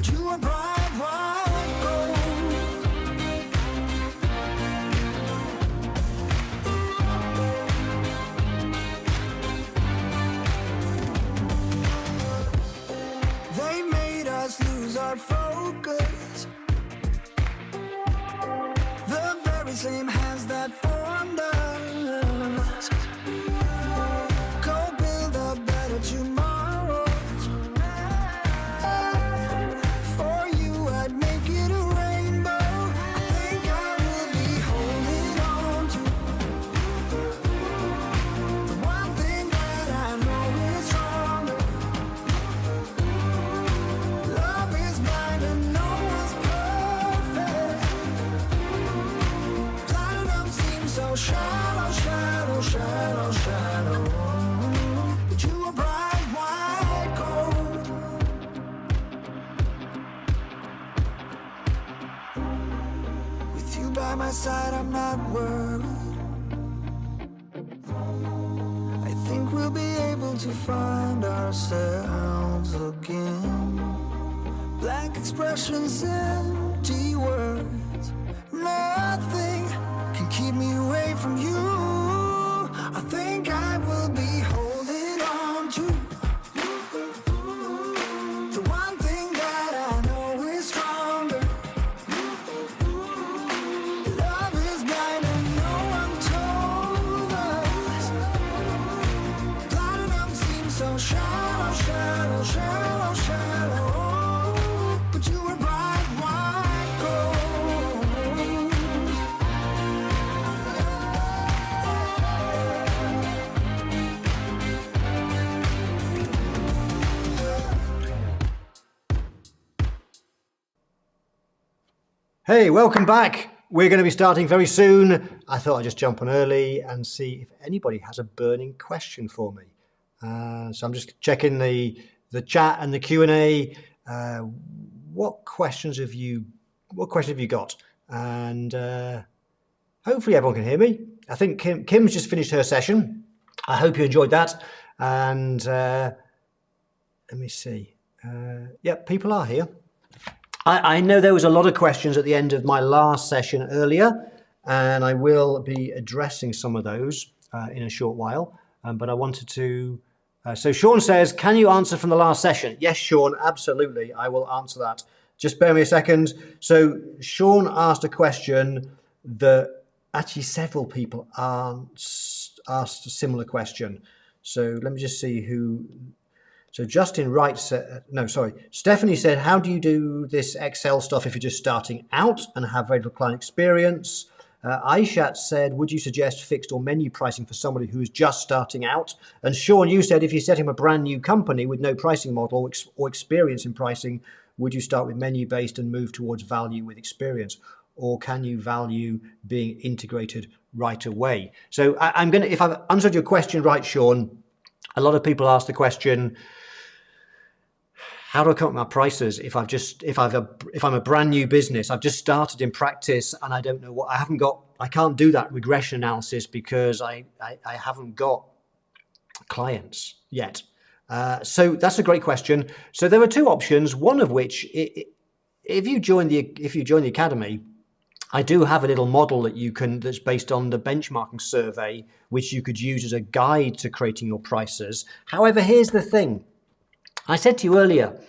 but you are bright white gold. They made us lose our focus. The very same hands that formed us. Go build a better tomorrow. For you, I'd make it a rainbow. I think I will be holding on to the one thing that I know is stronger. Love is blind and no one's perfect. Platinum seems so shallow, shallow, shallow, shallow. But you are bright white gold. With you by my side, I'm not worried. I think we'll be able to find ourselves again. Blank expressions, empty words. Nothing can keep me away from you. I think I will be holding on to the one thing that I know is stronger. Love is blind and no one told us. Platinum seems so shallow, shallow, shallow, shallow. But you were bright white gold. Hey, welcome back. We're going to be starting very soon. I thought I'd just jump on early and see if anybody has a burning question for me. So I'm just checking the chat and the Q&A. What questions have you got? And hopefully everyone can hear me. I think Kim's just finished her session. I hope you enjoyed that. And let me see. Yep, people are here. I know there was a lot of questions at the end of my last session earlier, and I will be addressing some of those in a short while. But I wanted to... so Sean says, can you answer from the last session? Yes, Sean, absolutely. I will answer that. Just bear me a second. So Sean asked a question that actually several people asked a similar question. So let me just see who... So Justin Wright said, Stephanie said, how do you do this Excel stuff if you're just starting out and have very little client experience? Aishat said, would you suggest fixed or menu pricing for somebody who is just starting out? And Sean, you said, if you're setting up a brand new company with no pricing model or experience in pricing, would you start with menu-based and move towards value with experience? Or can you value being integrated right away? So if I've answered your question right, Sean, a lot of people ask the question, how do I come up with my prices if I'm a brand new business? I've just started in practice and I don't know what I can't do that regression analysis because I haven't got clients yet. So that's a great question. So there are two options. One of which, if you join the academy, I do have a little model that's based on the benchmarking survey, which you could use as a guide to creating your prices. However, here's the thing. I said to you earlier,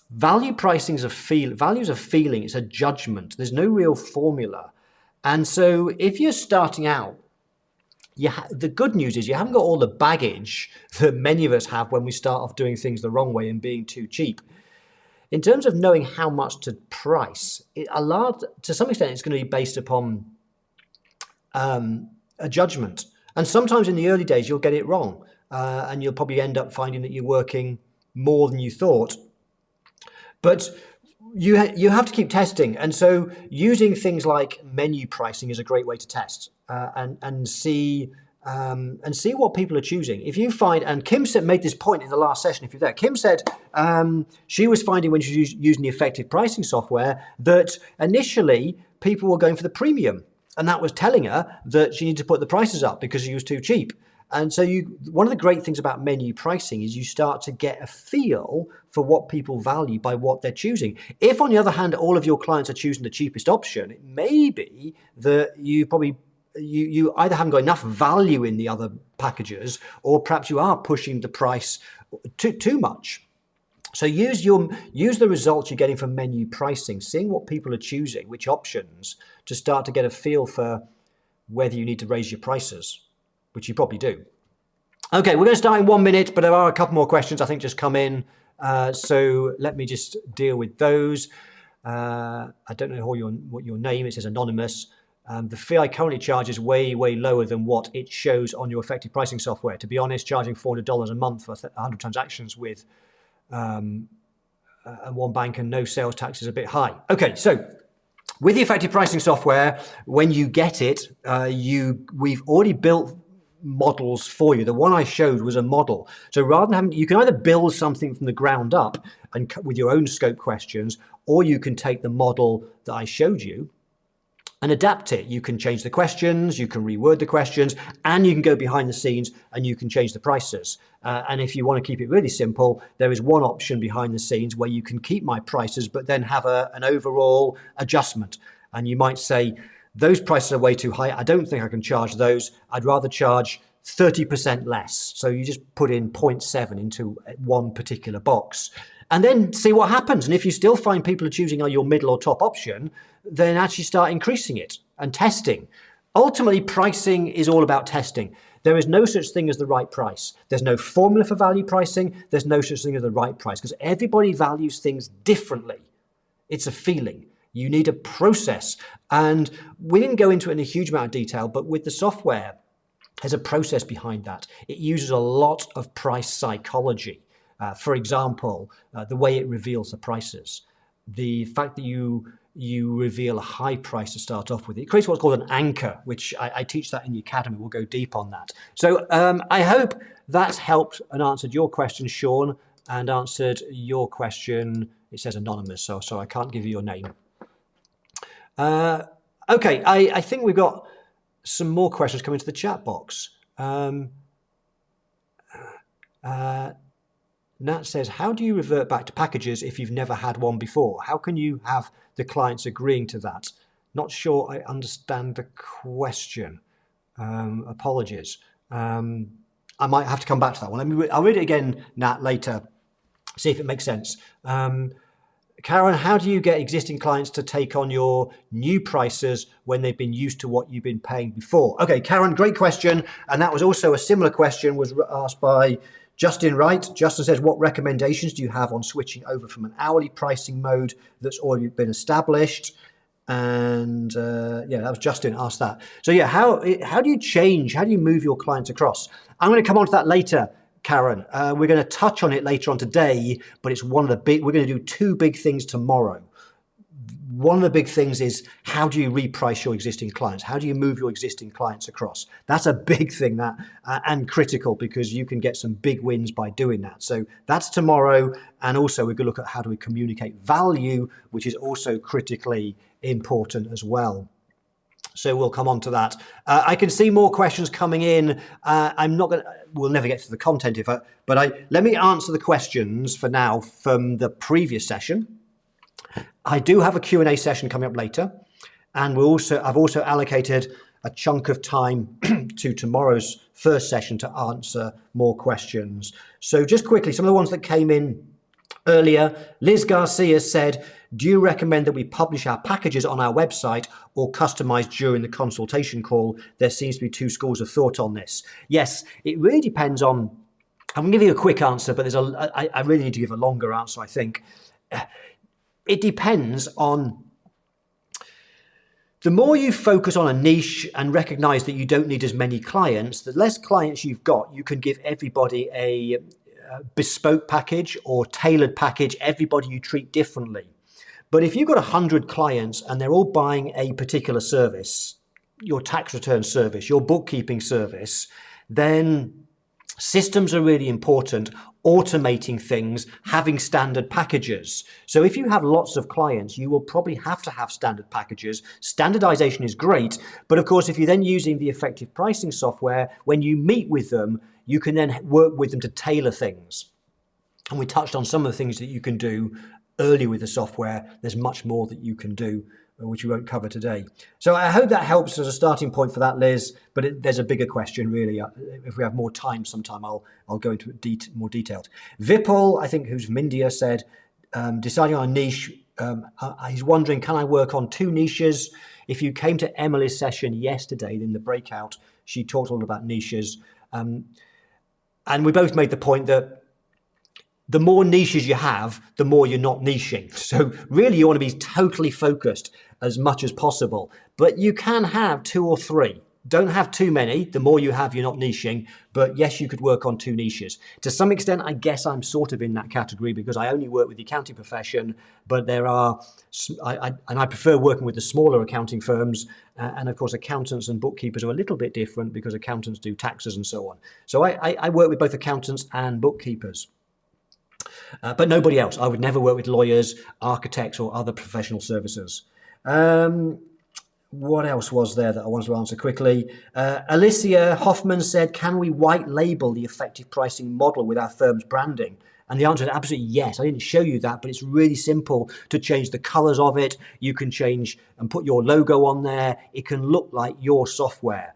value pricing is values a feeling, it's a judgment. There's no real formula. And so if you're starting out, the good news is you haven't got all the baggage that many of us have when we start off doing things the wrong way and being too cheap. In terms of knowing how much to price, to some extent, it's going to be based upon a judgment. And sometimes in the early days, you'll get it wrong. And you'll probably end up finding that you're working more than you thought. But you have to keep testing. And so using things like menu pricing is a great way to test and see what people are choosing. If you find, and Kim made this point in the last session, if you're there, Kim said she was finding when she was using the effective pricing software that initially people were going for the premium. And that was telling her that she needed to put the prices up because she was too cheap. And so one of the great things about menu pricing is you start to get a feel for what people value by what they're choosing. If, on the other hand, all of your clients are choosing the cheapest option, it may be that you either haven't got enough value in the other packages, or perhaps you are pushing the price too much. So use the results you're getting from menu pricing, seeing what people are choosing, which options, to start to get a feel for whether you need to raise your prices, which you probably do. Okay, we're going to start in 1 minute, but there are a couple more questions I think just come in. So let me just deal with those. I don't know what your name, it says anonymous. The fee I currently charge is way, way lower than what it shows on your effective pricing software. To be honest, charging $400 a month for 100 transactions with one bank and no sales tax is a bit high. Okay, so with the effective pricing software, when you get it, we've already built models for you. The one I showed was a model. So rather than you can either build something from the ground up and with your own scope questions, or you can take the model that I showed you and adapt it. You can change the questions, you can reword the questions, and you can go behind the scenes and you can change the prices. And if you want to keep it really simple, there is one option behind the scenes where you can keep my prices, but then have an overall adjustment. And you might say, those prices are way too high. I don't think I can charge those. I'd rather charge 30% less. So you just put in 0.7 into one particular box and then see what happens. And if you still find people are choosing your middle or top option, then actually start increasing it and testing. Ultimately, pricing is all about testing. There is no such thing as the right price. There's no formula for value pricing. There's no such thing as the right price because everybody values things differently. It's a feeling. You need a process. And we didn't go into it in a huge amount of detail, but with the software, there's a process behind that. It uses a lot of price psychology. For example, the way it reveals the prices. The fact that you reveal a high price to start off with. It creates what's called an anchor, which I teach that in the academy. We'll go deep on that. So I hope that's helped and answered your question, Sean, and answered your question. It says anonymous, so I can't give you your name. Okay, I think we've got some more questions coming to the chat box. Nat says, how do you revert back to packages if you've never had one before? How can you have the clients agreeing to that? Not sure I understand the question. Apologies. I might have to come back to that one. I'll read it again, Nat, later, see if it makes sense. Karen, how do you get existing clients to take on your new prices when they've been used to what you've been paying before? Okay, Karen, great question. And that was also a similar question was asked by Justin Wright. Justin says, what recommendations do you have on switching over from an hourly pricing mode that's already been established? And yeah, that was Justin asked that. So yeah, how do you move your clients across? I'm going to come on to that later, Karen. We're going to touch on it later on today, but it's we're going to do two big things tomorrow. One of the big things is, how do you reprice your existing clients? How do you move your existing clients across? That's a big thing and critical, because you can get some big wins by doing that. So that's tomorrow. And also we're going to look at how do we communicate value, which is also critically important as well. So we'll come on to that. I can see more questions coming in. We'll never get to the content let me answer the questions for now from the previous session. I do have a Q&A session coming up later, and I've also allocated a chunk of time to tomorrow's first session to answer more questions. So just quickly, some of the ones that came in earlier. Liz Garcia said, do you recommend that we publish our packages on our website or customize during the consultation call? There seems to be two schools of thought on this. Yes, it really depends on, I'm going to give you a quick answer, but I really need to give a longer answer, I think. It depends on, the more you focus on a niche and recognize that you don't need as many clients, the less clients you've got, you can give everybody a bespoke package or tailored package. Everybody you treat differently. But if you've got 100 clients and they're all buying a particular service, your tax return service, your bookkeeping service, then Systems are really important, automating things, having standard packages. So if you have lots of clients, you will probably have to have standard packages. Standardization is great, but of course, if you're then using the effective pricing software, when you meet with them, you can then work with them to tailor things. And we touched on some of the things that you can do early with the software. There's much more that you can do, which we won't cover today. So I hope that helps as a starting point for that, Liz. But there's a bigger question, really. If we have more time sometime, I'll go into it more detailed. Vipul, I think, who's from India, said, deciding on a niche, he's wondering, can I work on 2 niches? If you came to Emily's session yesterday in the breakout, she talked a lot about niches. And we both made the point that the more niches you have, the more you're not niching. So really you want to be totally focused as much as possible, but you can have 2 or 3. Don't have too many. The more you have, you're not niching, but yes, you could work on 2 niches. To some extent, I guess I'm sort of in that category because I only work with the accounting profession, but there are, I prefer working with the smaller accounting firms, and of course, accountants and bookkeepers are a little bit different because accountants do taxes and so on. So I work with both accountants and bookkeepers. But nobody else. I would never work with lawyers, architects, or other professional services. What else was there that I wanted to answer quickly? Alicia Hoffman said, can we white label the effective pricing model with our firm's branding? And the answer is absolutely yes. I didn't show you that, but it's really simple to change the colors of it. You can change and put your logo on there. It can look like your software.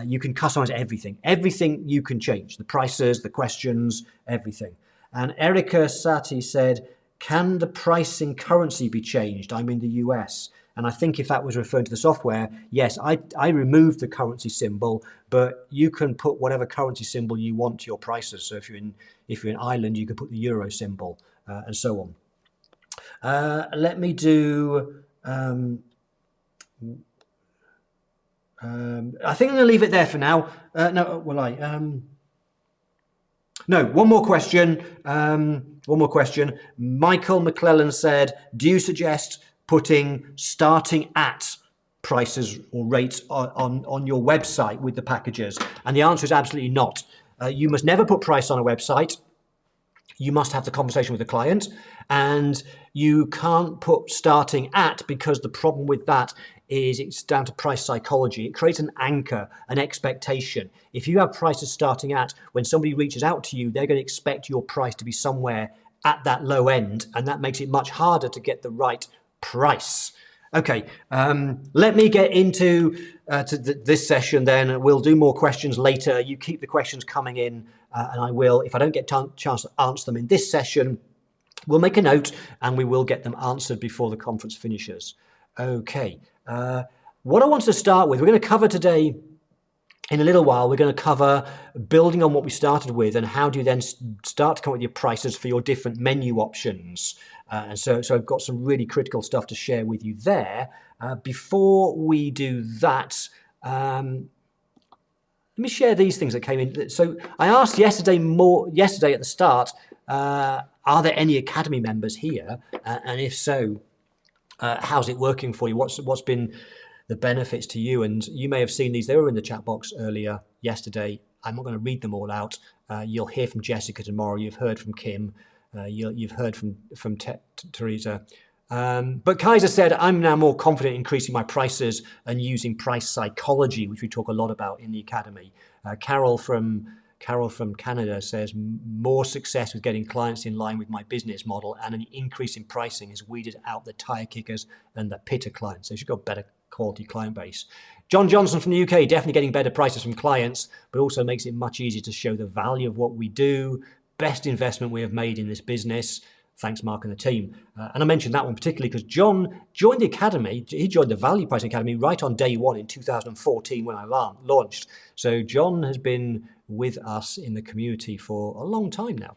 You can customize everything. Everything you can change. The prices, the questions, everything. And Erica Sati said, can the pricing currency be changed? I'm in the US. And I think if that was referring to the software, yes, I removed the currency symbol, but you can put whatever currency symbol you want to your prices. So if you're in Ireland, you can put the euro symbol and so on. Let me do. I think I'm going to leave it there for now. No, will I? No, one more question. Michael McClellan said, do you suggest putting starting at prices or rates on your website with the packages? And the answer is absolutely not. You must never put price on a website. You must have the conversation with the client, and you can't put starting at, because the problem with that is it's down to price psychology. It creates an anchor, an expectation. If you have prices starting at, when somebody reaches out to you, they're going to expect your price to be somewhere at that low end, and that makes it much harder to get the right price. Okay, let me get into this session then. We'll do more questions later. You keep the questions coming in, and I will, if I don't get a chance to answer them in this session, we'll make a note and we will get them answered before the conference finishes. Okay, what I want to start with, we're going to cover today, in a little while, we're going to cover building on what we started with and how do you then start to come up with your prices for your different menu options. And so I've got some really critical stuff to share with you there. Before we do that, let me share these things that came in. So I asked yesterday at the start, are there any Academy members here? And if so, how's it working for you? What's been the benefits to you? And you may have seen these. They were in the chat box earlier yesterday. I'm not going to read them all out. You'll hear from Jessica tomorrow. You've heard from Kim. You've heard from Teresa. But Kaiser said, I'm now more confident in increasing my prices and using price psychology, which we talk a lot about in the Academy. Carol from Canada says, more success with getting clients in line with my business model, and an increase in pricing has weeded out the tire kickers and the pitter clients. So she's got better quality client base. John Johnson from the UK, definitely getting better prices from clients, but also makes it much easier to show the value of what we do. Best investment we have made in this business. Thanks, Mark and the team. And I mentioned that one particularly because John joined the Academy. He joined the Value Pricing Academy right on day one in 2014 when I launched. So John has been with us in the community for a long time now.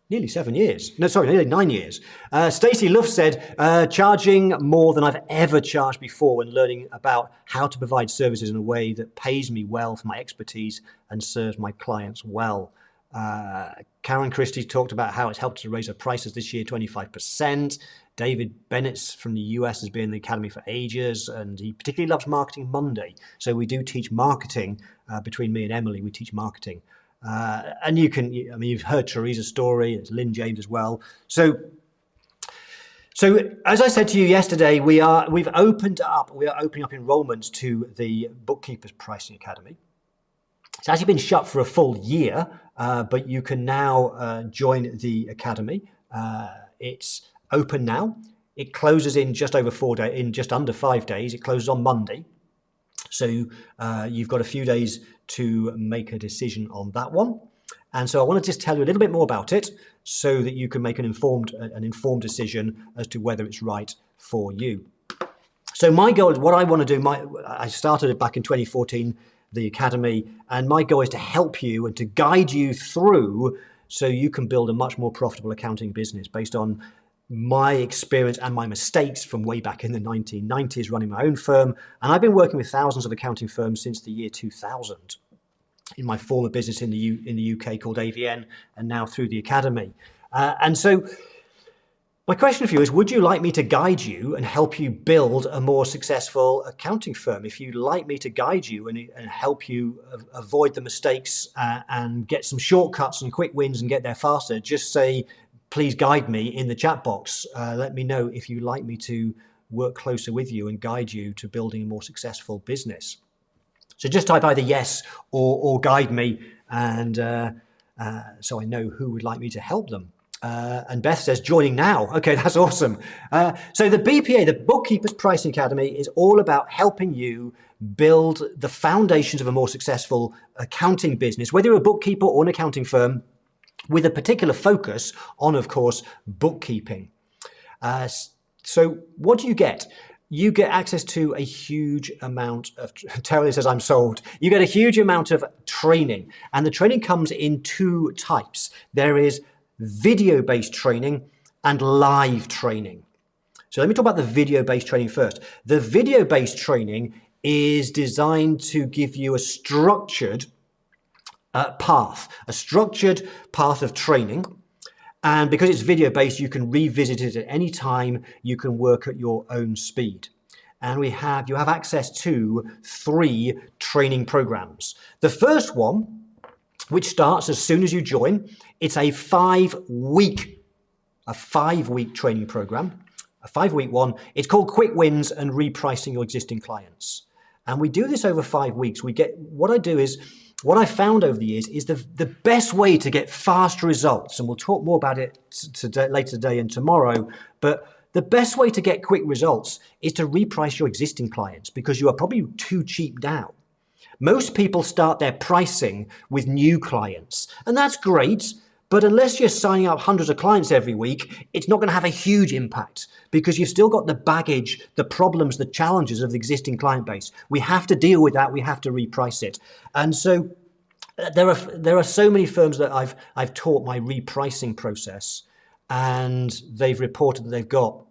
Nearly 7 years. No, sorry, nearly 9 years. Stacey Luff said, charging more than I've ever charged before when learning about how to provide services in a way that pays me well for my expertise and serves my clients well. Karen Christie talked about how it's helped to raise her prices this year 25%. David Bennett's from the US has been in the Academy for ages, and he particularly loves Marketing Monday. So we do teach marketing between me and Emily. We teach marketing. And you've heard Teresa's story. There's Lynn James as well. So as I said to you yesterday, we are opening up enrollments to the Bookkeepers Pricing Academy. It's actually been shut for a full year, but you can now join the academy. It's open now. It closes in just over 4 days, in just under 5 days. It closes on Monday. So you've got a few days to make a decision on that one. And so I want to just tell you a little bit more about it so that you can make an informed decision as to whether it's right for you. So my goal is what I want to do. I started it back in 2014, the Academy, and my goal is to help you and to guide you through so you can build a much more profitable accounting business based on my experience and my mistakes from way back in the 1990s running my own firm. And I've been working with thousands of accounting firms since the year 2000 in my former business in the UK called AVN, and now through the Academy. And so my question for you is, would you like me to guide you and help you build a more successful accounting firm? If you'd like me to guide you and help you avoid the mistakes and get some shortcuts and quick wins and get there faster, just say, please guide me in the chat box. Let me know if you'd like me to work closer with you and guide you to building a more successful business. So just type either yes or guide me, and so I know who would like me to help them. And Beth says, joining now. Okay, that's awesome. So the BPA, the Bookkeepers Pricing Academy, is all about helping you build the foundations of a more successful accounting business, whether you're a bookkeeper or an accounting firm, with a particular focus on, of course, bookkeeping. So what do you get? You get access to a huge amount of, Terry says, I'm sold. You get a huge amount of training, and the training comes in two types. There is video-based training and live training. So let me talk about the video-based training first. The video-based training is designed to give you a structured path of training. And because it's video-based, you can revisit it at any time. You can work at your own speed. And you have access to 3 training programs. The first one, which starts as soon as you join, it's a 5-week training program, a 5-week one. It's called Quick Wins and Repricing Your Existing Clients. And we do this over 5 weeks. What I found over the years is the best way to get fast results, and we'll talk more about it later today and tomorrow, but the best way to get quick results is to reprice your existing clients, because you are probably too cheap now. Most people start their pricing with new clients, and that's great, but unless you're signing up hundreds of clients every week, it's not going to have a huge impact, because you've still got the baggage, the problems, the challenges of the existing client base. We have to deal with that. We have to reprice it. And so there are so many firms that I've taught my repricing process, and they've reported that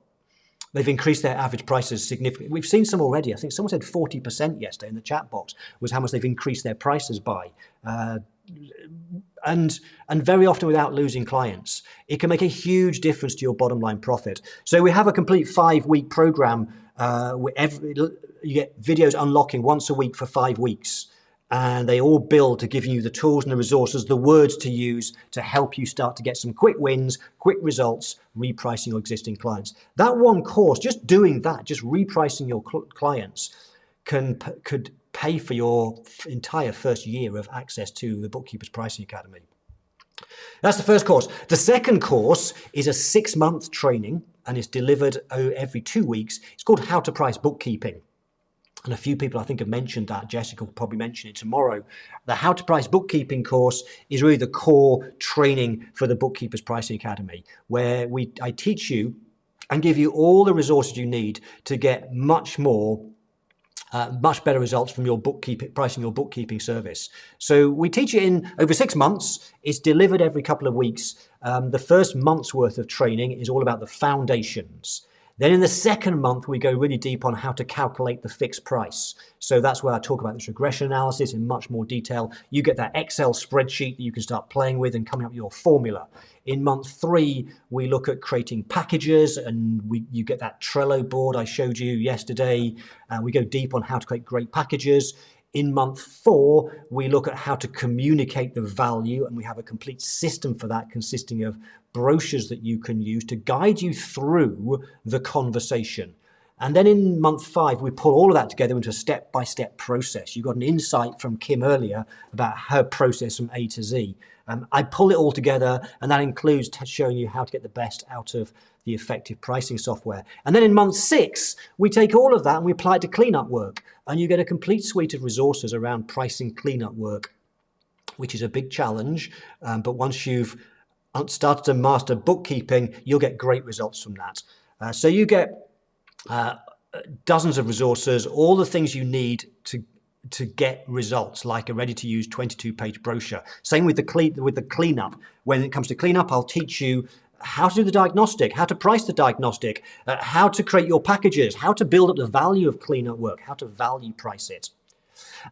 they've increased their average prices significantly. We've seen some already. I think someone said 40% yesterday in the chat box was how much they've increased their prices by. And very often without losing clients. It can make a huge difference to your bottom line profit. So we have a complete 5-week program. You get videos unlocking once a week for 5 weeks. And they all build to give you the tools and the resources, the words to use to help you start to get some quick wins, quick results, repricing your existing clients. That one course, just doing that, just repricing your clients, could pay for your entire first year of access to the Bookkeepers Pricing Academy. That's the first course. The second course is a 6-month training, and it's delivered every 2 weeks. It's called How to Price Bookkeeping. And a few people I think have mentioned that. Jessica will probably mention it tomorrow. The How to Price Bookkeeping course is really the core training for the Bookkeepers Pricing Academy, where I teach you and give you all the resources you need to get much better results from your pricing your bookkeeping service. So we teach it in over 6 months. It's delivered every couple of weeks. The first month's worth of training is all about the foundations. Then in the second month, we go really deep on how to calculate the fixed price. So that's where I talk about this regression analysis in much more detail. You get that Excel spreadsheet that you can start playing with and coming up with your formula. In month 3, we look at creating packages, and you get that Trello board I showed you yesterday. We go deep on how to create great packages. In month 4, we look at how to communicate the value, and we have a complete system for that consisting of brochures that you can use to guide you through the conversation. And then in month 5, we pull all of that together into a step-by-step process. You got an insight from Kim earlier about her process from A to Z. I pull it all together, and that includes showing you how to get the best out of the effective pricing software. And then in month 6, we take all of that and we apply it to cleanup work. And you get a complete suite of resources around pricing cleanup work, which is a big challenge. But once you've started to master bookkeeping, you'll get great results from that. So you get dozens of resources, all the things you need to get results, like a ready-to-use 22-page brochure. Same with the cleanup. When it comes to cleanup, I'll teach you how to do the diagnostic, how to price the diagnostic, how to create your packages, how to build up the value of cleanup work, how to value price it.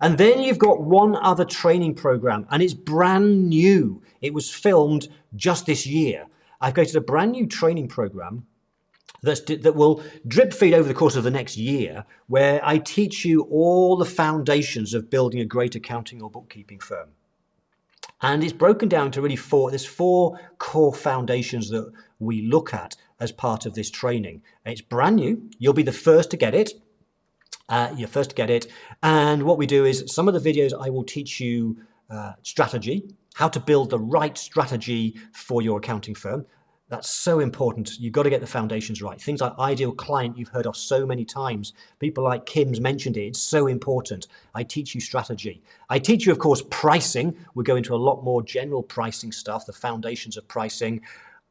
And then you've got one other training program, and it's brand new. It was filmed just this year. I've created a brand new training program that will drip feed over the course of the next year, where I teach you all the foundations of building a great accounting or bookkeeping firm. And it's broken down to really there's 4 core foundations that we look at as part of this training. It's brand new. You'll be the first to get it. You're first to get it. And what we do is some of the videos I will teach you strategy, how to build the right strategy for your accounting firm. That's so important. You've got to get the foundations right. Things like ideal client, you've heard of so many times. People like Kim's mentioned it. It's so important. I teach you strategy. I teach you, of course, pricing. We go into a lot more general pricing stuff, the foundations of pricing.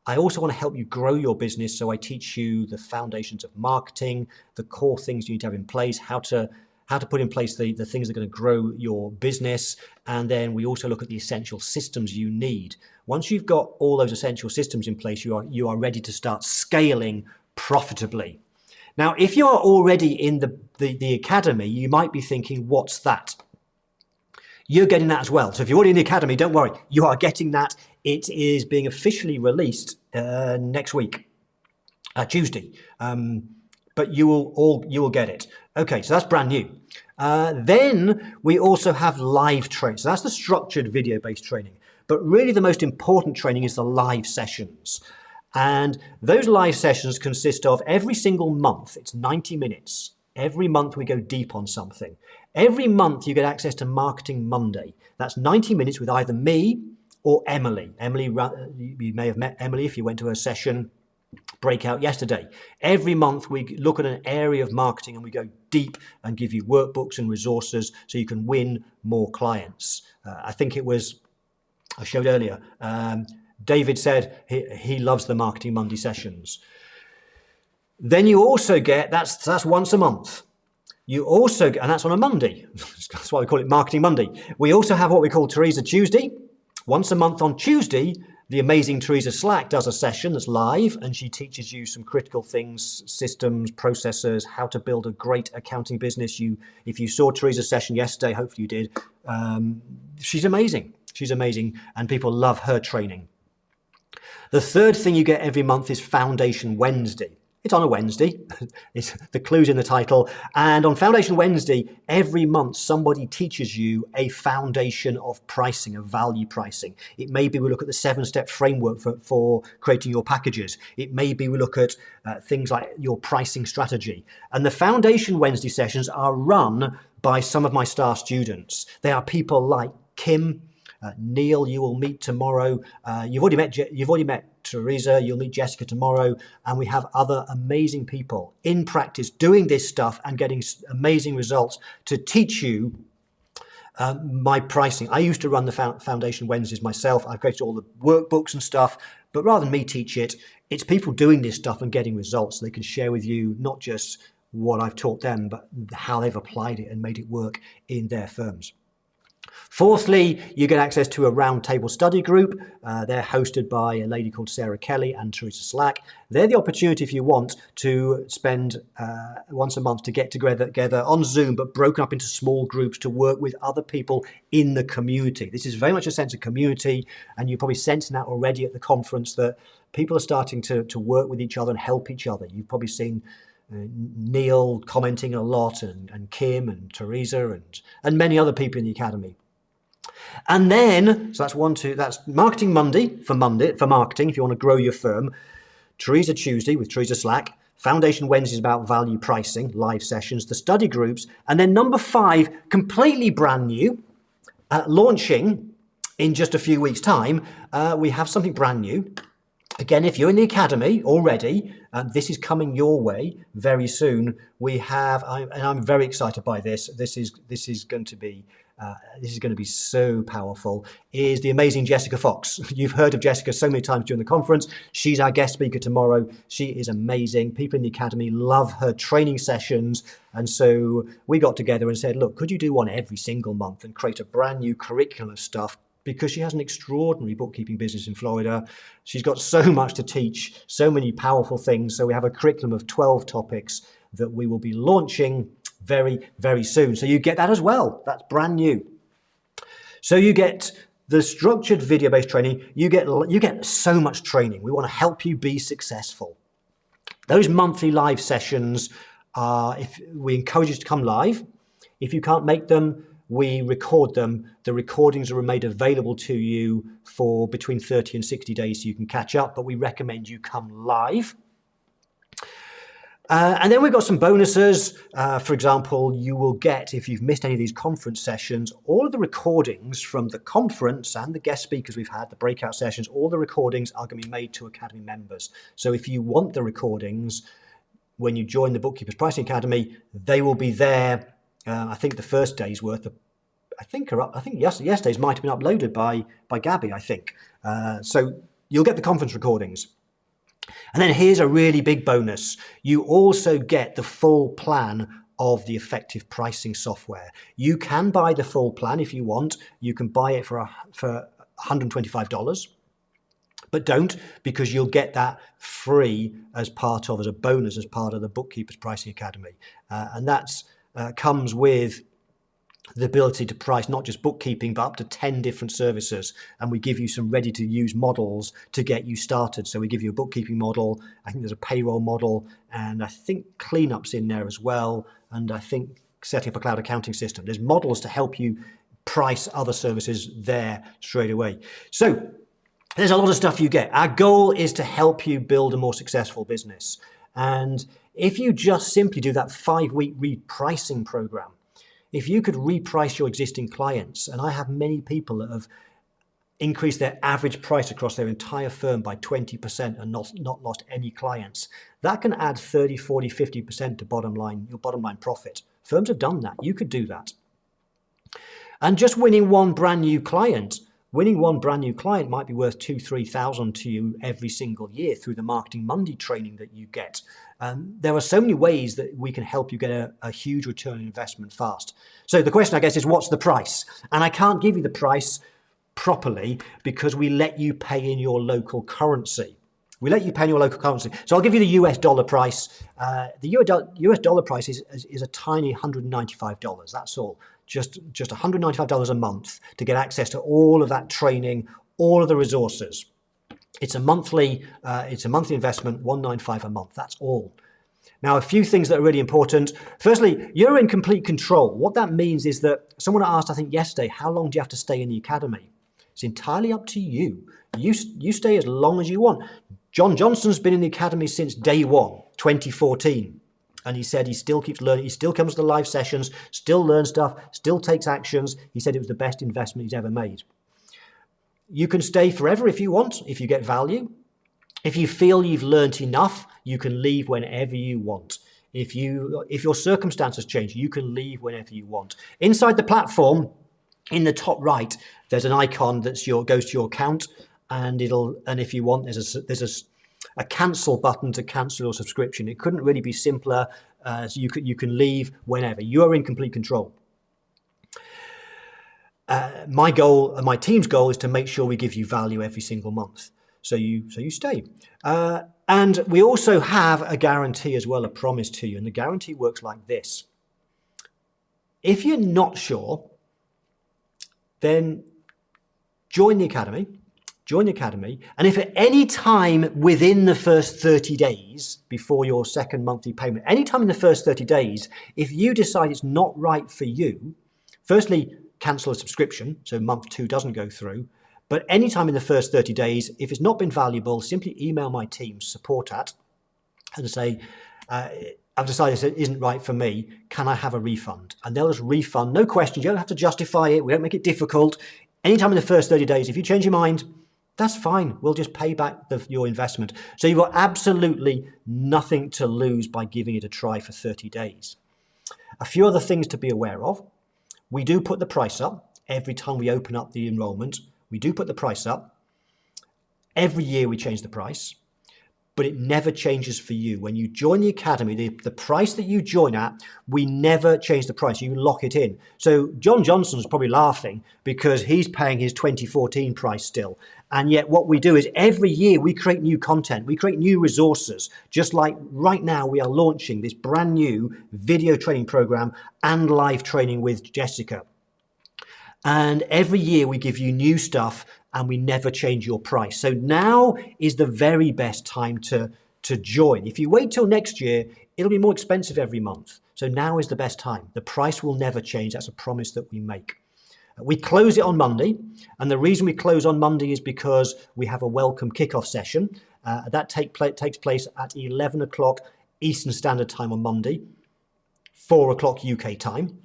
I also want to help you grow your business. So I teach you the foundations of marketing, the core things you need to have in place, how to put in place the things that are going to grow your business. And then we also look at the essential systems you need. Once you've got all those essential systems in place, you are ready to start scaling profitably. Now, if you are already in the academy, you might be thinking, what's that? You're getting that as well. So if you're already in the academy, don't worry, you are getting that. It is being officially released next week, Tuesday. But you will get it. Okay, so that's brand new. Then we also have live training. So that's the structured video-based training. But really the most important training is the live sessions. And those live sessions consist of every single month, it's 90 minutes. Every month we go deep on something. Every month you get access to Marketing Monday. That's 90 minutes with either me or Emily. Emily, you may have met Emily if you went to her session breakout yesterday. Every month we look at an area of marketing and we go deep and give you workbooks and resources so you can win more clients. I think it was, I showed earlier, David said he loves the Marketing Monday sessions. Then you also get, that's once a month. You also, and that's on a Monday. That's why we call it Marketing Monday. We also have what we call Teresa Tuesday. Once a month on Tuesday, the amazing Teresa Slack does a session that's live, and she teaches you some critical things, systems, processes, how to build a great accounting business. If you saw Teresa's session yesterday, hopefully you did. She's amazing. She's amazing, and people love her training. The third thing you get every month is Foundation Wednesday. It's on a Wednesday. It's the clue's in the title. And on Foundation Wednesday, every month somebody teaches you a foundation of pricing, of value pricing. It may be we look at the 7-step framework for creating your packages. It may be we look at things like your pricing strategy. And the Foundation Wednesday sessions are run by some of my star students. They are people like Kim, Neil, you will meet tomorrow. You've already met Teresa. You'll meet Jessica tomorrow, and we have other amazing people in practice doing this stuff and getting amazing results to teach you my pricing. I used to run the Foundation Wednesdays myself. I've created all the workbooks and stuff, but rather than me teach it, it's people doing this stuff and getting results so they can share with you not just what I've taught them, but how they've applied it and made it work in their firms. Fourthly, you get access to a roundtable study group. They're hosted by a lady called Sarah Kelly and Teresa Slack. They're the opportunity, if you want, to spend once a month to get together on Zoom, but broken up into small groups to work with other people in the community. This is very much a sense of community, and you're probably sensing that already at the conference, that people are starting to work with each other and help each other. You've probably seen Neil commenting a lot, and Kim and Teresa and many other people in the academy. And then, so that's Marketing Monday for marketing, if you want to grow your firm. Teresa Tuesday with Teresa Slack. Foundation Wednesday is about value pricing, live sessions, the study groups. And then number 5, completely brand new, launching in just a few weeks' time. We have something brand new. Again, if you're in the academy already, this is coming your way very soon. And I'm very excited by this. This is going to be so powerful, is the amazing Jessica Fox. You've heard of Jessica so many times during the conference. She's our guest speaker tomorrow. She is amazing. People in the academy love her training sessions. And so we got together and said, look, could you do one every single month and create a brand new curriculum of stuff? Because she has an extraordinary bookkeeping business in Florida. She's got so much to teach, so many powerful things. So we have a curriculum of 12 topics that we will be launching very, very soon. So you get that as well. That's brand new. So you get the structured video-based training. You get so much training. We want to help you be successful. Those monthly live sessions if we encourage you to come live. If you can't make them, we record them. The recordings are made available to you for between 30 and 60 days so you can catch up, but we recommend you come live. And then we've got some bonuses. For example, you will get, if you've missed any of these conference sessions, all of the recordings from the conference and the guest speakers we've had, the breakout sessions, all the recordings are going to be made to Academy members. So if you want the recordings, when you join the Bookkeepers Pricing Academy, they will be there. I think the first day's worth, I think yesterday's might have been uploaded by Gabby, I think. So you'll get the conference recordings. And then here's a really big bonus. You also get the full plan of the effective pricing software. You can buy the full plan if you want. You can buy it for $125. But don't, because you'll get that free as a bonus, as part of the Bookkeepers Pricing Academy. And that's comes with the ability to price not just bookkeeping, but up to 10 different services. And we give you some ready-to-use models to get you started. So we give you a bookkeeping model. I think there's a payroll model, and I think cleanup's in there as well. And I think setting up a cloud accounting system. There's models to help you price other services there straight away. So there's a lot of stuff you get. Our goal is to help you build a more successful business. And if you just simply do that 5-week repricing program, if you could reprice your existing clients, and I have many people that have increased their average price across their entire firm by 20% and not lost any clients, that can add 30, 40, 50% to your bottom line profit. Firms have done that. You could do that. And just winning one brand new client might be worth $2,000-3,000 to you every single year through the Marketing Monday training that you get. There are so many ways that we can help you get a huge return on investment fast. So the question, I guess, is what's the price? And I can't give you the price properly because we let you pay in your local currency. So I'll give you the US dollar price. The US dollar price is a tiny $195. That's all. Just $195 a month to get access to all of that training, all of the resources. It's a monthly investment, $195 a month. That's all. Now, a few things that are really important. Firstly, you're in complete control. What that means is that someone asked, I think yesterday, how long do you have to stay in the academy? It's entirely up to you. You stay as long as you want. John Johnson's been in the academy since day one, 2014. And he said he still keeps learning. He still comes to the live sessions, still learns stuff, still takes actions. He said it was the best investment he's ever made. You can stay forever if you want, if you get value. If you feel you've learned enough, you can leave whenever you want. If your circumstances change, you can leave whenever you want. Inside the platform, in the top right, there's an icon that goes to your account, and if you want, there's a cancel button to cancel your subscription. It couldn't really be simpler. You can leave whenever. You are in complete control. my goal and my team's goal is to make sure we give you value every single month. So you stay. And we also have a guarantee as well, a promise to you. And the guarantee works like this. If you're not sure, then join the academy. And if at any time within the first 30 days before your second monthly payment, any time in the first 30 days, if you decide it's not right for you, firstly, cancel a subscription, so month 2 doesn't go through. But anytime in the first 30 days, if it's not been valuable, simply email my team, support at, and say, I've decided it isn't right for me. Can I have a refund? And they'll just refund, no questions. You don't have to justify it. We don't make it difficult. Anytime in the first 30 days, if you change your mind, that's fine. We'll just pay back your investment. So you've got absolutely nothing to lose by giving it a try for 30 days. A few other things to be aware of. We do put the price up every time we open up the enrollment. We do put the price up. Every year we change the price, but it never changes for you. When you join the academy, the price that you join at, we never change the price. You lock it in. So John Johnson's probably laughing because he's paying his 2014 price still. And yet what we do is every year we create new content. We create new resources. Just like right now we are launching this brand new video training program and live training with Jessica. And every year we give you new stuff and we never change your price. So now is the very best time to join. If you wait till next year, it'll be more expensive every month. So now is the best time. The price will never change. That's a promise that we make. We close it on Monday. And the reason we close on Monday is because we have a welcome kickoff session. That takes place at 11 o'clock Eastern Standard Time on Monday, 4 o'clock UK time.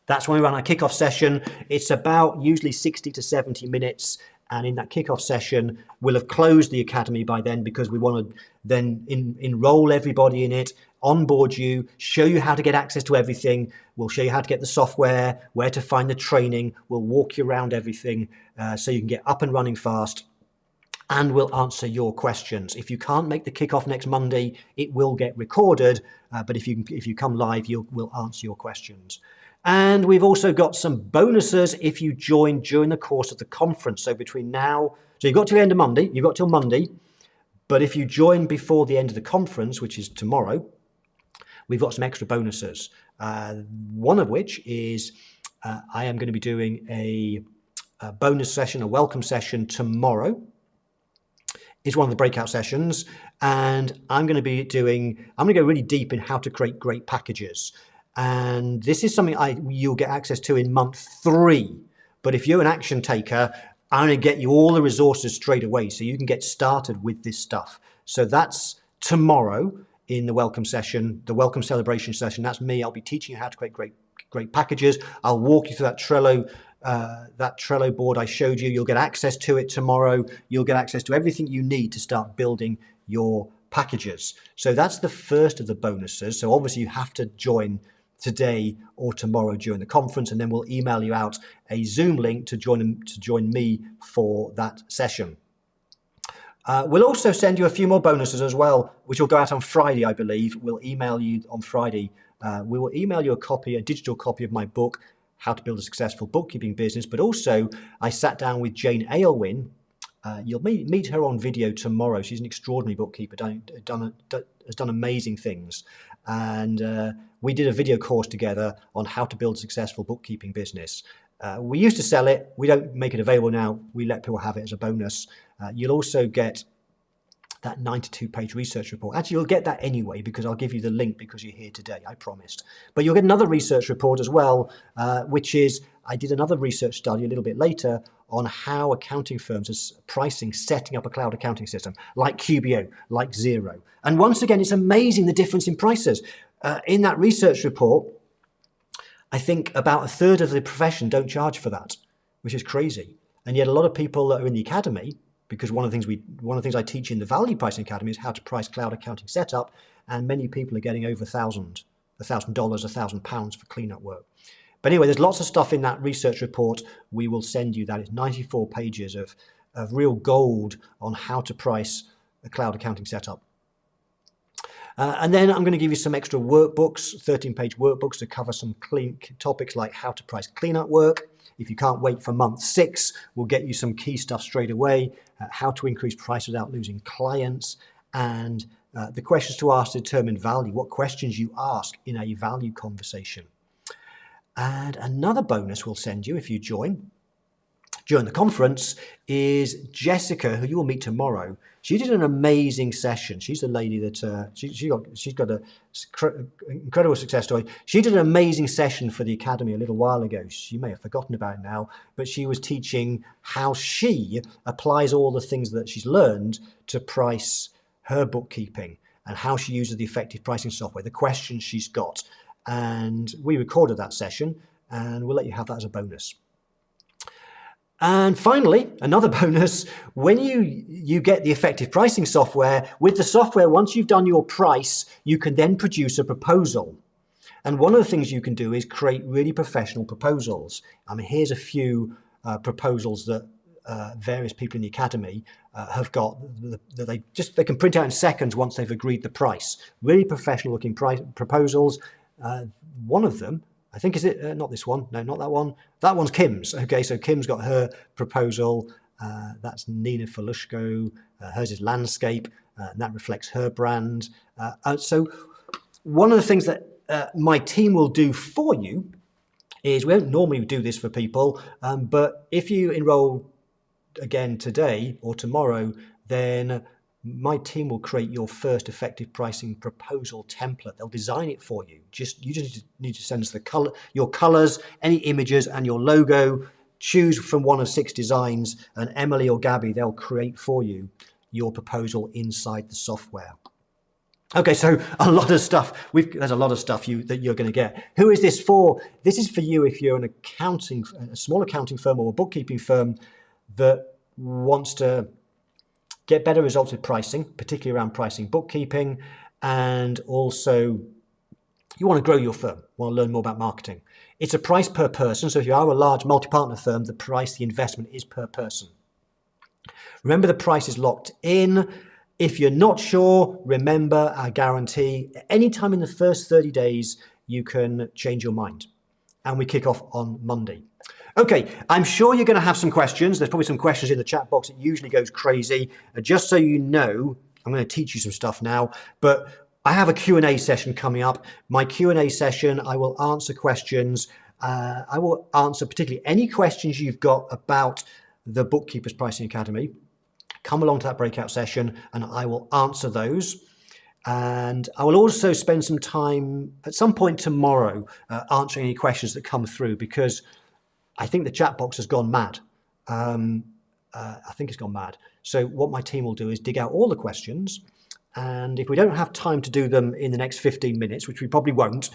That's when we run our kickoff session. It's about usually 60 to 70 minutes. And in that kickoff session, we'll have closed the academy by then because we want to then enroll everybody in it, onboard you, show you how to get access to everything. We'll show you how to get the software, where to find the training. We'll walk you around everything so you can get up and running fast. And we'll answer your questions. If you can't make the kickoff next Monday, it will get recorded. But if you come live, we'll answer your questions. And we've also got some bonuses if you join during the course of the conference. So between now, so you've got till the end of Monday, you've got till Monday. But if you join before the end of the conference, which is tomorrow, we've got some extra bonuses. One of which is I am going to be doing a bonus session, a welcome session tomorrow. It's one of the breakout sessions. And I'm going to go really deep in how to create great packages. And this is something you'll get access to in month 3. But if you're an action taker, I'm going to get you all the resources straight away so you can get started with this stuff. So that's tomorrow in the welcome session, the welcome celebration session. That's me. I'll be teaching you how to create great packages. I'll walk you through that Trello board I showed you. You'll get access to it tomorrow. You'll get access to everything you need to start building your packages. So that's the first of the bonuses. So obviously you have to join today or tomorrow during the conference, and then we'll email you out a Zoom link to join me for that session. We'll also send you a few more bonuses as well, which will go out on Friday, I believe. We'll email you on Friday. We will email you a digital copy of my book, How to Build a Successful Bookkeeping Business. But also, I sat down with Jane Aylwin. You'll meet her on video tomorrow. She's an extraordinary bookkeeper, has done amazing things. And we did a video course together on how to build a successful bookkeeping business. We used to sell it. We don't make it available now. We let people have it as a bonus. You'll also get that 92-page research report. Actually, you'll get that anyway because I'll give you the link because you're here today, I promised. But you'll get another research report as well, which is I did another research study a little bit later on how accounting firms are pricing, setting up a cloud accounting system like QBO, like Xero. And once again, it's amazing the difference in prices. In that research report, I think about 1/3 of the profession don't charge for that, which is crazy. And yet a lot of people that are in the academy, because one of the things I teach in the Value Pricing Academy is how to price cloud accounting setup, and many people are getting over $1,000, £1,000 for cleanup work. But anyway, there's lots of stuff in that research report. We will send you that. It's 94 pages of real gold on how to price a cloud accounting setup. And then I'm going to give you some extra workbooks, 13-page workbooks to cover some clean topics like how to price clean-up work. If you can't wait for month 6, we'll get you some key stuff straight away, how to increase price without losing clients, and the questions to ask to determine value, what questions you ask in a value conversation. And another bonus we'll send you if you join during the conference is Jessica, who you will meet tomorrow. She did an amazing session. She's the lady that she's got an incredible success story. She did an amazing session for the Academy a little while ago. You may have forgotten about it now, but she was teaching how she applies all the things that she's learned to price her bookkeeping and how she uses the effective pricing software, the questions she's got. And we recorded that session and we'll let you have that as a bonus. And finally, another bonus, when you get the effective pricing software, with the software, once you've done your price, you can then produce a proposal. And one of the things you can do is create really professional proposals. I mean, here's a few proposals that various people in the Academy have got that they can print out in seconds once they've agreed the price. Really professional looking proposals. One of them, I think, is it not this one? No, not that one. That one's Kim's. Okay, so Kim's got her proposal. That's Nina Falushko. Hers is landscape, and that reflects her brand. So one of the things that my team will do for you is, we don't normally do this for people, but if you enroll again today or tomorrow, then my team will create your first effective pricing proposal template. They'll design it for you. You just need to send us your colors, any images, and your logo. Choose from one of 6 designs, and Emily or Gabby, they'll create for you your proposal inside the software. Okay, so a lot of stuff. There's a lot of stuff that you're going to get. Who is this for? This is for you if you're a small accounting firm or a bookkeeping firm that wants to get better results with pricing, particularly around pricing bookkeeping, and also you want to grow your firm, want to learn more about marketing. It's a price per person, so if you are a large multi-partner firm, the investment is per person. Remember, the price is locked in. If you're not sure, remember our guarantee. Anytime in the first 30 days, you can change your mind. And we kick off on Monday. Okay, I'm sure you're going to have some questions. There's probably some questions in the chat box. It usually goes crazy. Just so you know, I'm going to teach you some stuff now, but I have a Q&A session coming up. My Q&A session, I will answer questions. I will answer particularly any questions you've got about the Bookkeepers Pricing Academy. Come along to that breakout session and I will answer those. And I will also spend some time at some point tomorrow answering any questions that come through, because I think the chat box has gone mad. I think it's gone mad. So what my team will do is dig out all the questions, and if we don't have time to do them in the next 15 minutes, which we probably won't,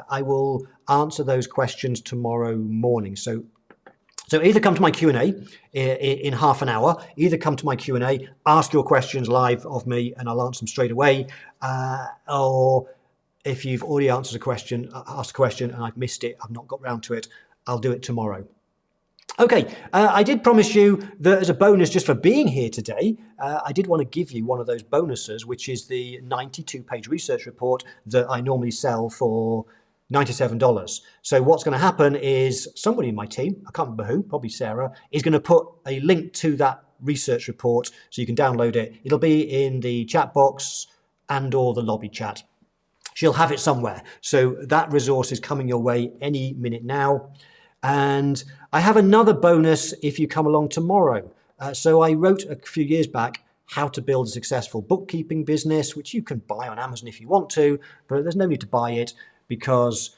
I will answer those questions tomorrow morning. So either come to my Q&A in half an hour, either come to my Q&A, ask your questions live of me, and I'll answer them straight away, or if you've already asked a question and I've missed it, I've not got round to it, I'll do it tomorrow. Okay, I did promise you that as a bonus just for being here today, I did want to give you one of those bonuses, which is the 92-page research report that I normally sell for $97. So what's going to happen is somebody in my team, I can't remember who, probably Sarah, is going to put a link to that research report so you can download it. It'll be in the chat box and or the lobby chat. She'll have it somewhere. So that resource is coming your way any minute now. And I have another bonus if you come along tomorrow. So I wrote a few years back how to build a successful bookkeeping business, which you can buy on Amazon if you want to, but there's no need to buy it because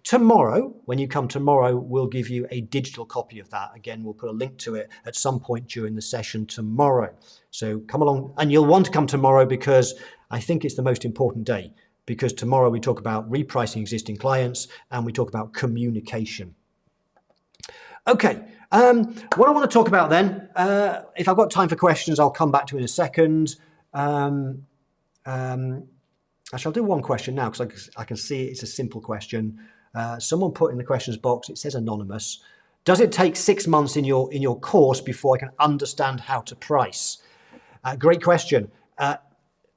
tomorrow, when you come tomorrow, we'll give you a digital copy of that. Again, we'll put a link to it at some point during the session tomorrow. So come along, and you'll want to come tomorrow because I think it's the most important day, because tomorrow we talk about repricing existing clients and we talk about communication. Okay, what I want to talk about then, if I've got time for questions, I'll come back to in a second. I shall do one question now because I can see it's a simple question. Someone put in the questions box, it says anonymous. Does it take 6 months in your course before I can understand how to price? Great question.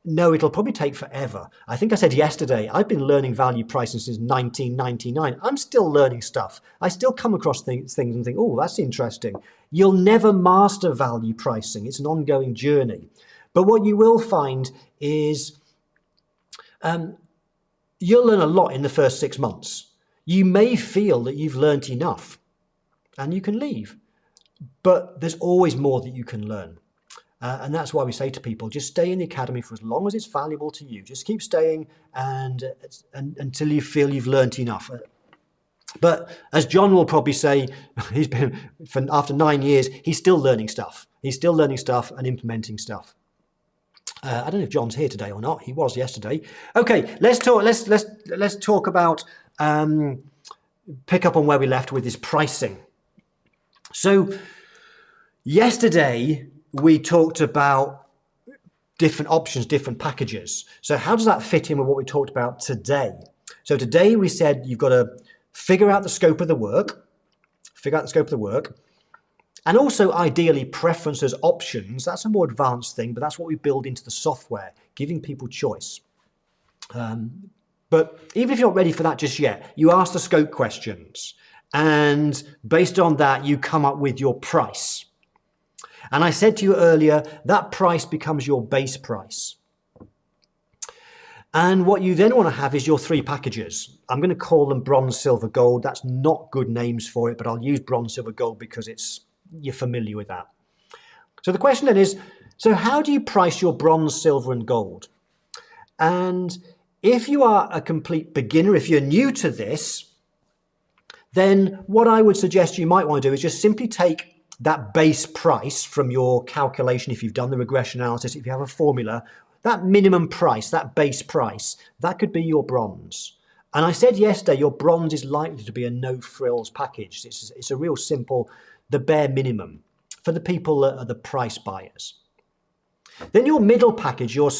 no, it'll probably take forever. I think I said yesterday, I've been learning value pricing since 1999. I'm still learning stuff. I still come across things and think, oh, that's interesting. You'll never master value pricing. It's an ongoing journey. But what you will find is you'll learn a lot in the first 6 months. You may feel that you've learnt enough and you can leave. But there's always more that you can learn. And that's why we say to people, just stay in the academy for as long as it's valuable to you. Just keep staying and until you feel you've learnt enough. But as John will probably say, he's been after 9 years, he's still learning stuff. He's still learning stuff and implementing stuff. I don't know if John's here today or not. He was yesterday. Okay, let's talk. Let's talk about pick up on where we left with this pricing. So yesterday we talked about different options, different packages. So how does that fit in with what we talked about today? So today we said you've got to figure out the scope of the work, and also ideally preferences, options. That's a more advanced thing, but that's what we build into the software, giving people choice. But even if you're not ready for that just yet, you ask the scope questions, and based on that, you come up with your price. And I said to you earlier, that price becomes your base price. And what you then want to have is your 3 packages. I'm going to call them bronze, silver, gold. That's not good names for it, but I'll use bronze, silver, gold because you're familiar with that. So the question then is, so how do you price your bronze, silver, and gold? And if you are a complete beginner, if you're new to this, then what I would suggest you might want to do is just simply take that base price from your calculation, if you've done the regression analysis, if you have a formula, that minimum price, that base price, that could be your bronze. And I said yesterday, your bronze is likely to be a no-frills package. It's a real simple, the bare minimum for the people that are the price buyers. Then your middle package, your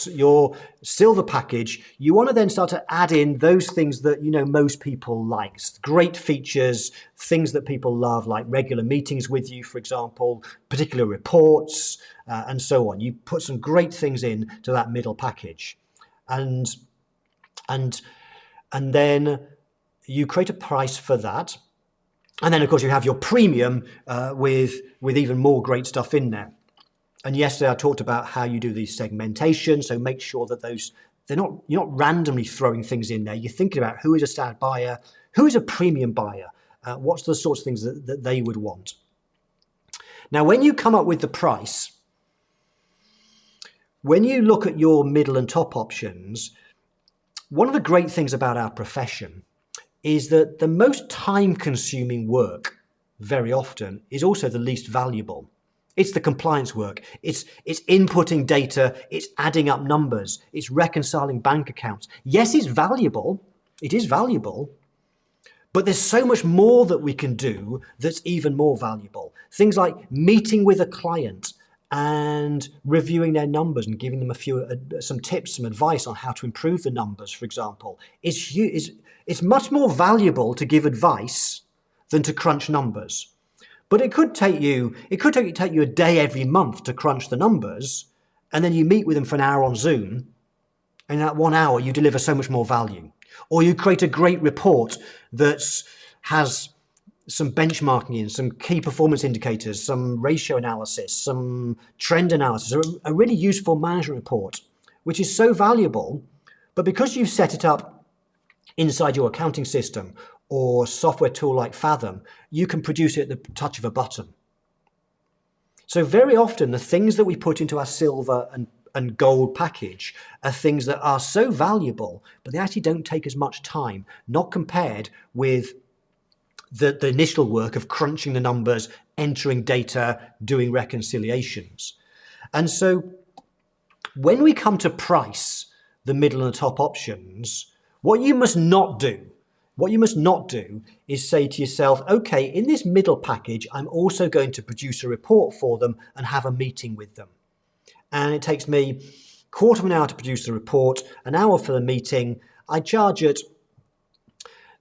silver package, you want to then start to add in those things that most people like. Great features, things that people love, like regular meetings with you, for example, particular reports, and so on. You put some great things in to that middle package, and then you create a price for that. And then, of course, you have your premium with even more great stuff in there. And yesterday I talked about how you do these segmentation. So make sure that you're not randomly throwing things in there. You're thinking about who is a standard buyer, who is a premium buyer, what's the sorts of things that they would want. Now, when you come up with the price, when you look at your middle and top options, one of the great things about our profession is that the most time-consuming work very often is also the least valuable. It's the compliance work. It's inputting data. It's adding up numbers. It's reconciling bank accounts. Yes, it's valuable. It is valuable. But there's so much more that we can do that's even more valuable. Things like meeting with a client and reviewing their numbers and giving them some tips, some advice on how to improve the numbers, for example. It's much more valuable to give advice than to crunch numbers. But it could take you a day every month to crunch the numbers, and then you meet with them for an hour on Zoom, and in that 1 hour you deliver so much more value. Or you create a great report that has some benchmarking in, some key performance indicators, some ratio analysis, some trend analysis, a really useful management report, which is so valuable, but because you've set it up inside your accounting system or software tool like Fathom, you can produce it at the touch of a button. So very often the things that we put into our silver and gold package are things that are so valuable, but they actually don't take as much time, not compared with the initial work of crunching the numbers, entering data, doing reconciliations. And so when we come to price the middle and the top options, what you must not do is say to yourself, okay, in this middle package, I'm also going to produce a report for them and have a meeting with them. And it takes me a quarter of an hour to produce the report, an hour for the meeting. I charge it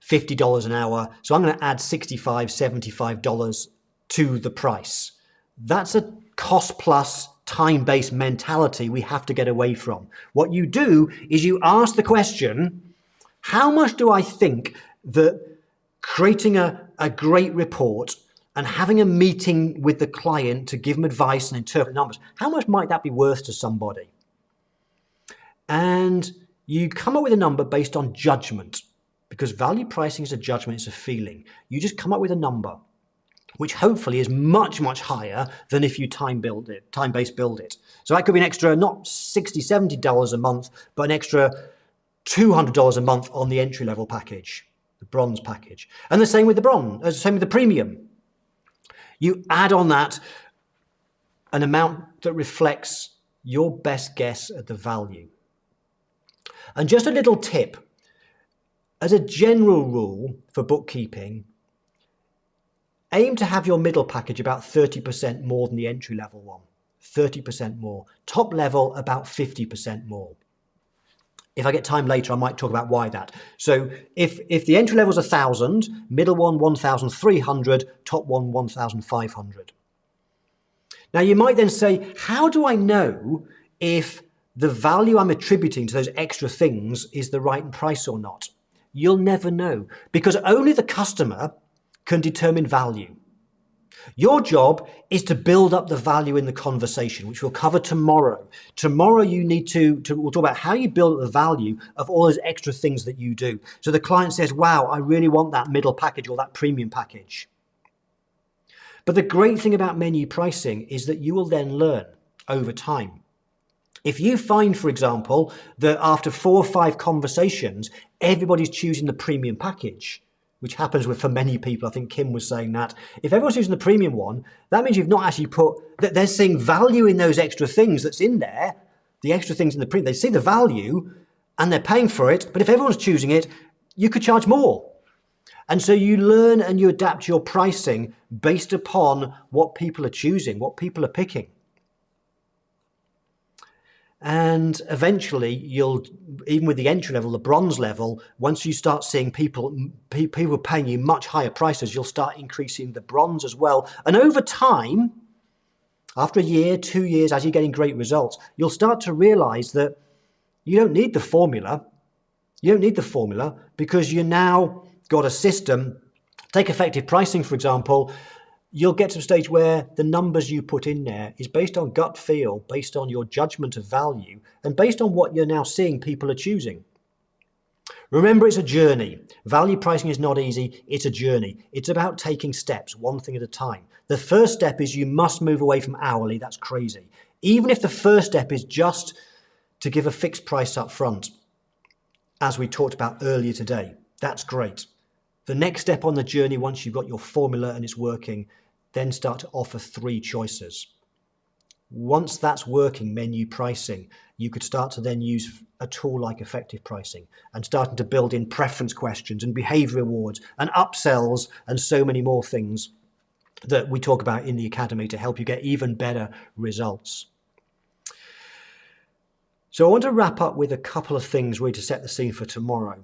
$50 an hour. So I'm going to add $65, $75 to the price. That's a cost plus time-based mentality we have to get away from. What you do is you ask the question, how much do I think that creating a great report and having a meeting with the client to give them advice and interpret numbers, how much might that be worth to somebody? And you come up with a number based on judgment, because value pricing is a judgment, it's a feeling. You just come up with a number, which hopefully is much, much higher than if you time-based build it. So that could be an extra, not $60, $70 a month, but an extra $200 a month on the entry-level package, the bronze package. And the same with the same with the premium. You add on that an amount that reflects your best guess at the value. And just a little tip, as a general rule for bookkeeping, aim to have your middle package about 30% more than the entry-level one, 30% more. Top level, about 50% more. If I get time later, I might talk about why that. So if the entry level is 1,000, middle one 1,300, top one 1,500. Now you might then say, how do I know if the value I'm attributing to those extra things is the right price or not? You'll never know, because only the customer can determine value. Your job is to build up the value in the conversation, which we'll cover tomorrow. Tomorrow you need we'll talk about how you build up the value of all those extra things that you do. So the client says, wow, I really want that middle package or that premium package. But the great thing about menu pricing is that you will then learn over time. If you find, for example, that after 4 or 5 conversations, everybody's choosing the premium package, which happens for many people. I think Kim was saying that. If everyone's using the premium one, that means you've not actually that they're seeing value in those extra things that's in there, the extra things in the premium. They see the value and they're paying for it. But if everyone's choosing it, you could charge more. And so you learn and you adapt your pricing based upon what people are choosing, what people are picking. And eventually even with the entry level, the bronze level, once you start seeing people paying you much higher prices, you'll start increasing the bronze as well. And over time, after a year, 2 years, as you're getting great results, you'll start to realize that you don't need the formula. You don't need the formula because you now got a system. Take effective pricing, for example. You'll get to a stage where the numbers you put in there is based on gut feel, based on your judgment of value, and based on what you're now seeing people are choosing. Remember, it's a journey. Value pricing is not easy. It's a journey. It's about taking steps, one thing at a time. The first step is you must move away from hourly. That's crazy. Even if the first step is just to give a fixed price up front, as we talked about earlier today, that's great. The next step on the journey, once you've got your formula and it's working, then start to offer 3 choices. Once that's working, menu pricing, you could start to then use a tool like effective pricing and starting to build in preference questions and behavior rewards and upsells and so many more things that we talk about in the academy to help you get even better results. So I want to wrap up with a couple of things really to set the scene for tomorrow.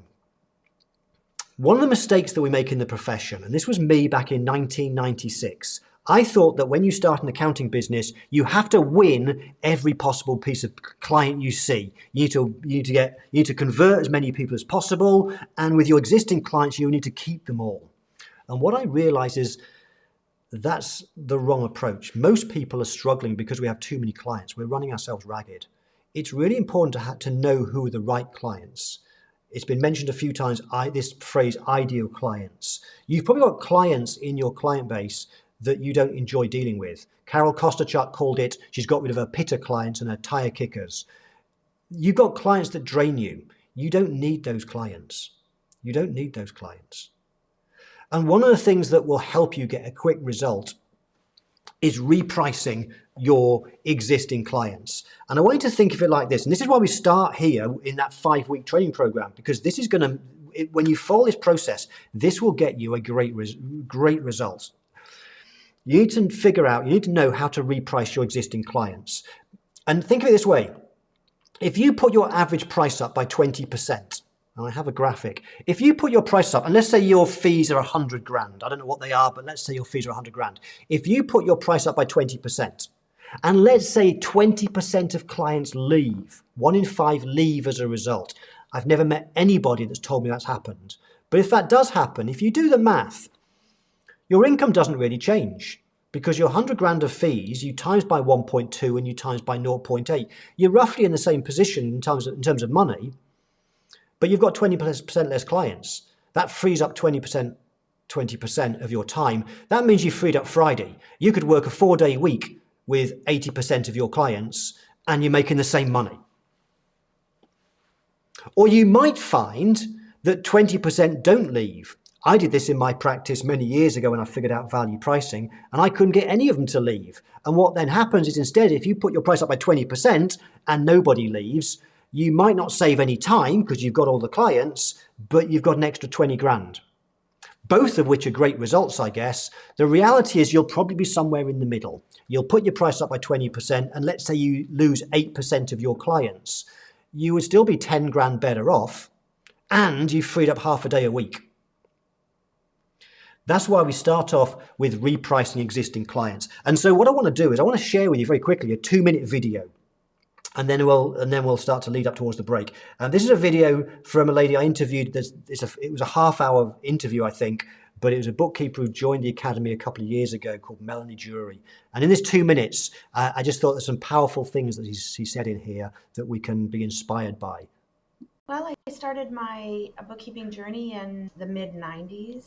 One of the mistakes that we make in the profession, and this was me back in 1996, I thought that when you start an accounting business, you have to win every possible piece of client you see. You need to convert as many people as possible, and with your existing clients, you need to keep them all. And what I realize is that's the wrong approach. Most people are struggling because we have too many clients. We're running ourselves ragged. It's really important to know who are the right clients. It's been mentioned a few times, this phrase, ideal clients. You've probably got clients in your client base that you don't enjoy dealing with. Carol Kosterchuk called it, she's got rid of her pitter clients and her tire kickers. You've got clients that drain you. You don't need those clients. You don't need those clients. And one of the things that will help you get a quick result is repricing your existing clients. And I want you to think of it like this. And this is why we start here in that 5-week training program, because this is going to, when you follow this process, this will get you a great result. You need to you need to know how to reprice your existing clients. And think of it this way. If you put your average price up by 20%, and I have a graphic, if you put your price up, and let's say your fees are 100 grand, I don't know what they are, but let's say your fees are 100 grand. If you put your price up by 20%, And let's say 20% of clients leave. 1 in 5 leave as a result. I've never met anybody that's told me that's happened. But if that does happen, if you do the math, your income doesn't really change, because your 100 grand of fees, you times by 1.2 and you times by 0.8. You're roughly in the same position in terms of money, but you've got 20% less clients. That frees up 20% of your time. That means you freed up Friday. You could work a 4-day week with 80% of your clients and you're making the same money. Or you might find that 20% don't leave. I did this in my practice many years ago when I figured out value pricing, and I couldn't get any of them to leave. And what then happens is, instead, if you put your price up by 20% and nobody leaves, you might not save any time because you've got all the clients, but you've got an extra 20 grand. Both of which are great results, I guess. The reality is you'll probably be somewhere in the middle. You'll put your price up by 20%, and let's say you lose 8% of your clients. You would still be 10 grand better off, and you've freed up half a day a week. That's why we start off with repricing existing clients. And so what I want to do is I want to share with you very quickly a 2-minute video. And then we'll start to lead up towards the break. And this is a video from a lady I interviewed. It was a half-hour interview, I think, but it was a bookkeeper who joined the academy a couple of years ago called Melanie Jury. And in this 2 minutes, I just thought there's some powerful things that he said in here that we can be inspired by. Well, I started my bookkeeping journey in the mid-90s.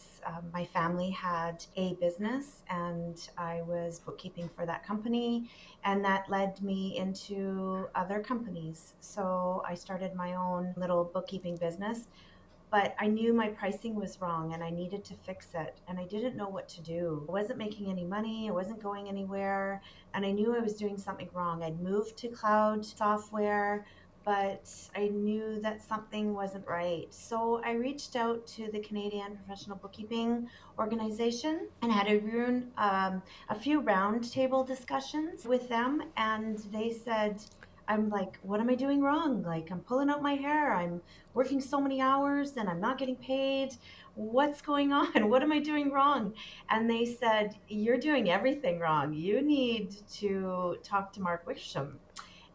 My family had a business and I was bookkeeping for that company, and that led me into other companies. So I started my own little bookkeeping business, but I knew my pricing was wrong and I needed to fix it, and I didn't know what to do. I wasn't making any money, I wasn't going anywhere, and I knew I was doing something wrong. I'd moved to cloud software, but I knew that something wasn't right. So I reached out to the Canadian Professional Bookkeeping Organization and had a few roundtable discussions with them. And they said, I'm like, what am I doing wrong? Like, I'm pulling out my hair. I'm working so many hours and I'm not getting paid. What's going on? What am I doing wrong? And they said, you're doing everything wrong. You need to talk to Mark Wisham,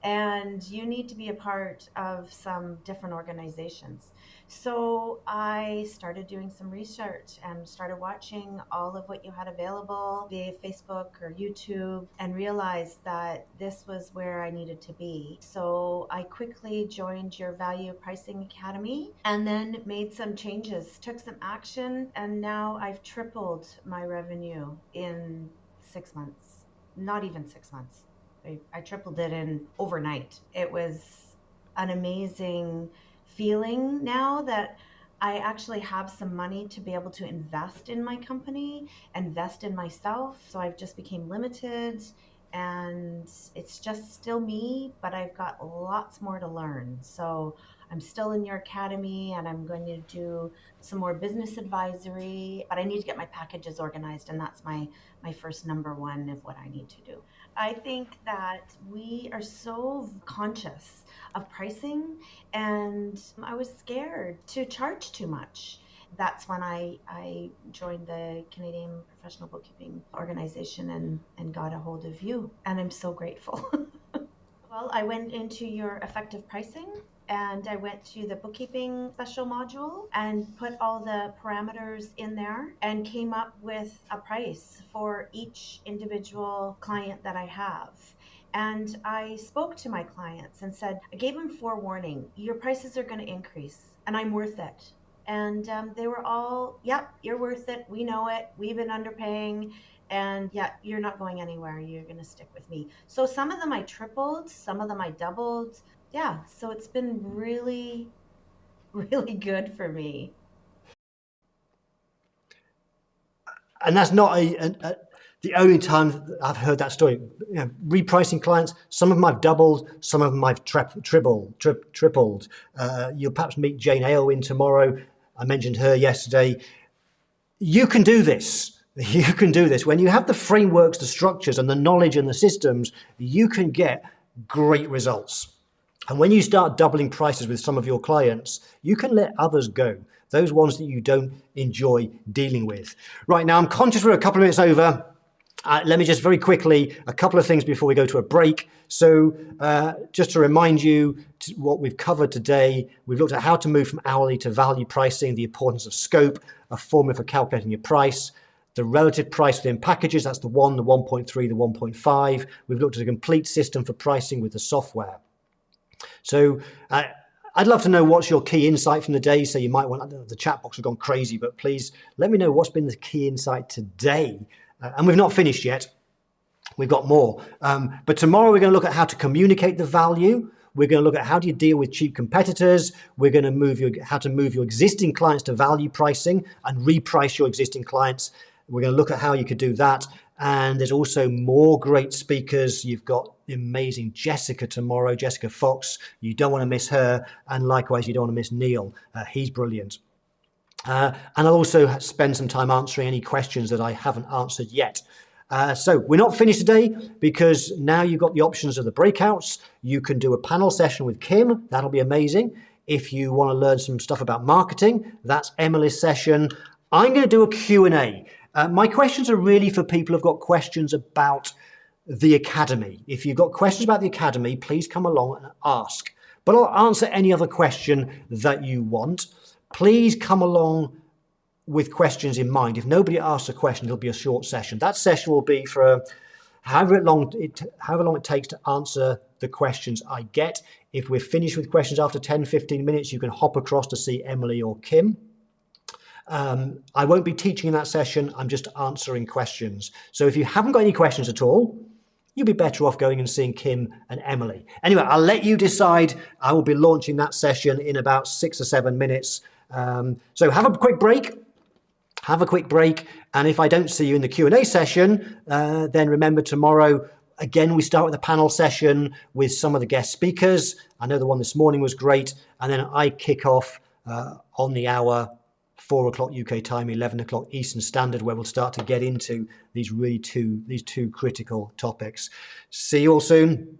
and you need to be a part of some different organizations. So I started doing some research and started watching all of what you had available via Facebook or YouTube, and realized that this was where I needed to be. So I quickly joined your Value Pricing Academy and then made some changes, took some action, and now I've tripled my revenue in 6 months. Not even 6 months. I tripled it in overnight. It was an amazing feeling now that I actually have some money to be able to invest in my company, invest in myself. So I've just became limited, and it's just still me, but I've got lots more to learn. So I'm still in your academy and I'm going to do some more business advisory, but I need to get my packages organized, and that's my first number one of what I need to do. I think that we are so conscious of pricing, and I was scared to charge too much. That's when I joined the Canadian Professional Bookkeeping Organization and got a hold of you, and I'm so grateful. Well, I went into your effective pricing, and I went to the bookkeeping special module and put all the parameters in there and came up with a price for each individual client that I have. And I spoke to my clients and said, I gave them forewarning, your prices are going to increase and I'm worth it. And they were all, yep, you're worth it. We know it. We've been underpaying. And yeah, you're not going anywhere. You're going to stick with me. So some of them I tripled, some of them I doubled. Yeah, so it's been really, really good for me. And that's not the only time I've heard that story. You know, repricing clients, some of them I've doubled, some of them I've tripled. You'll perhaps meet Jane Aylwin tomorrow. I mentioned her yesterday. You can do this. You can do this. When you have the frameworks, the structures, and the knowledge and the systems, you can get great results. And when you start doubling prices with some of your clients, you can let others go, those ones that you don't enjoy dealing with. Right, now I'm conscious we're a couple of minutes over. Let me just very quickly, a couple of things before we go to a break. So just to remind you what we've covered today, we've looked at how to move from hourly to value pricing, the importance of scope, a formula for calculating your price, the relative price within packages, that's the 1, the 1.3, the 1.5. We've looked at a complete system for pricing with the software. So I'd love to know what's your key insight from the day. So you might want, the chat box has gone crazy, but please let me know what's been the key insight today. And we've not finished yet. We've got more. But tomorrow we're going to look at how to communicate the value. We're going to look at how do you deal with cheap competitors. We're going to how to move your existing clients to value pricing and reprice your existing clients. We're going to look at how you could do that. And there's also more great speakers. You've got the amazing Jessica tomorrow, Jessica Fox. You don't want to miss her. And likewise, you don't want to miss Neil. He's brilliant. And I'll also spend some time answering any questions that I haven't answered yet. So we're not finished today because now you've got the options of the breakouts. You can do a panel session with Kim. That'll be amazing. If you want to learn some stuff about marketing, that's Emily's session. I'm going to do a Q&A. My questions are really for people who've got questions about the Academy. If you've got questions about the Academy, please come along and ask. But I'll answer any other question that you want. Please come along with questions in mind. If nobody asks a question, it'll be a short session. That session will be for however long it takes to answer the questions I get. If we're finished with questions after 10, 15 minutes, you can hop across to see Emily or Kim. I won't be teaching in that session. I'm just answering questions. So if you haven't got any questions at all, you'll be better off going and seeing Kim and Emily. Anyway, I'll let you decide. I will be launching that session in about 6 or 7 minutes. So have a quick break. And if I don't see you in the Q&A session, then remember tomorrow, again, we start with a panel session with some of the guest speakers. I know the one this morning was great. And then I kick off on the hour, 4 o'clock UK time, 11 o'clock Eastern Standard, where we'll start to get into these two critical topics. See you all soon.